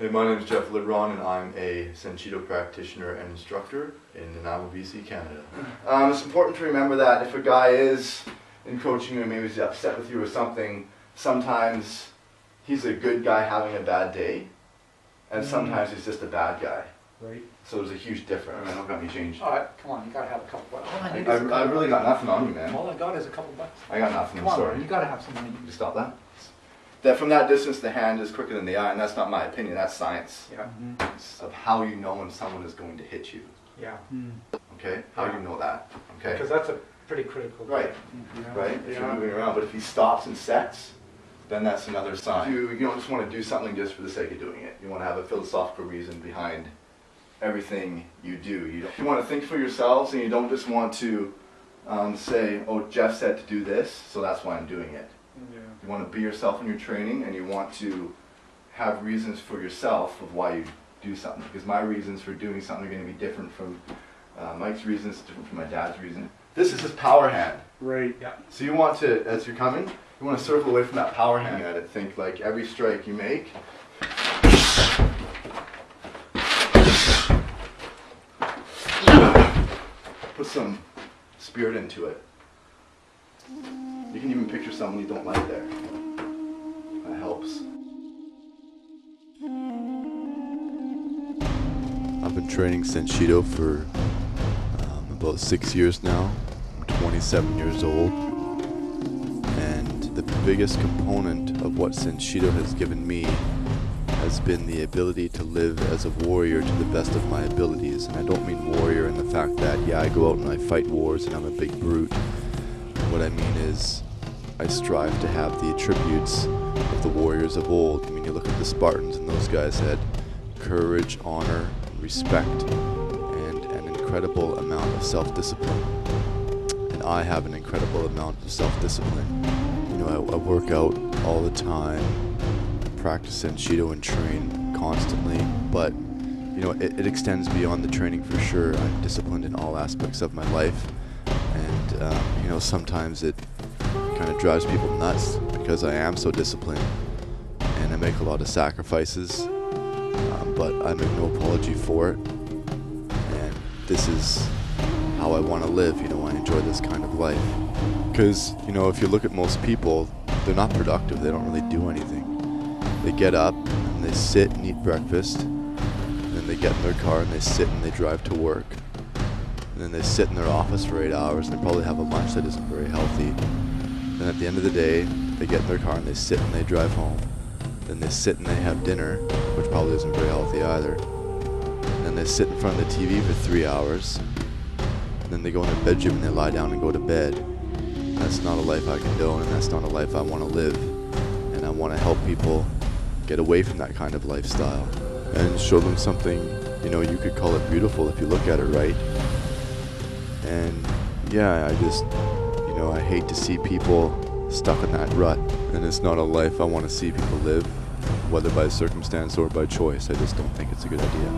Hey, my name is Jeff Libron, and I'm a Senshido practitioner and instructor in Nanaimo, BC, Canada. It's important to remember that if a guy is in coaching you and maybe he's upset with you or something, sometimes he's a good guy having a bad day, and sometimes he's just a bad guy. Right. So there's a huge difference. I don't got any change. All right, come on, you gotta have a couple bucks. I really got nothing on you, man. All I got is a couple bucks. I got nothing, Come I'm on, sorry. man, you gotta have some money. Can you stop that? That from that distance, the hand is quicker than the eye, and that's not my opinion, that's science. Yeah. It's of how you know when someone is going to hit you. Yeah. Okay? How do you know that? Okay? Because that's a pretty critical thing. Right. Yeah. Right? If you're moving around, but if he stops and sets, then that's another sign. You don't just want to do something just for the sake of doing it. You want to have a philosophical reason behind everything you do. You want to think for yourselves, and you don't just want to say, oh, Jeff said to do this, so that's why I'm doing it. Yeah. You want to be yourself in your training, and you want to have reasons for yourself of why you do something. Because my reasons for doing something are going to be different from Mike's reasons, different from my dad's reason. This is his power hand. Right. Yeah. So you want to, as you're coming, you want to circle away from that power hand at it. Think like every strike you make, put some spirit into it. You can even picture someone you don't like there. That helps. I've been training Senshido for about 6 years now. I'm 27 years old. And the biggest component of what Senshido has given me has been the ability to live as a warrior to the best of my abilities. And I don't mean warrior in the fact that, yeah, I go out and I fight wars and I'm a big brute. What I mean is, I strive to have the attributes of the warriors of old. I mean, you look at the Spartans, and those guys had courage, honor, respect, and an incredible amount of self-discipline. And I have an incredible amount of self-discipline. You know, I work out all the time, practice Senshido and train constantly, but you know, it extends beyond the training for sure. I'm disciplined in all aspects of my life. And you know, sometimes it kind of drives people nuts because I am so disciplined and I make a lot of sacrifices, but I make no apology for it. And this is how I want to live. You know, I enjoy this kind of life because, you know, if you look at most people, they're not productive. They don't really do anything. They get up and they sit and eat breakfast, and then they get in their car and they sit and they drive to work. And then they sit in their office for 8 hours and they probably have a lunch that isn't very healthy. Then at the end of the day, they get in their car and they sit and they drive home. Then they sit and they have dinner, which probably isn't very healthy either. And then they sit in front of the TV for 3 hours. And then they go in their bedroom and they lie down and go to bed. That's not a life I condone, and that's not a life I want to live. And I want to help people get away from that kind of lifestyle and show them something, you know, you could call it beautiful if you look at it right. And yeah, I just, you know, I hate to see people stuck in that rut, and it's not a life I want to see people live, whether by circumstance or by choice. I just don't think it's a good idea.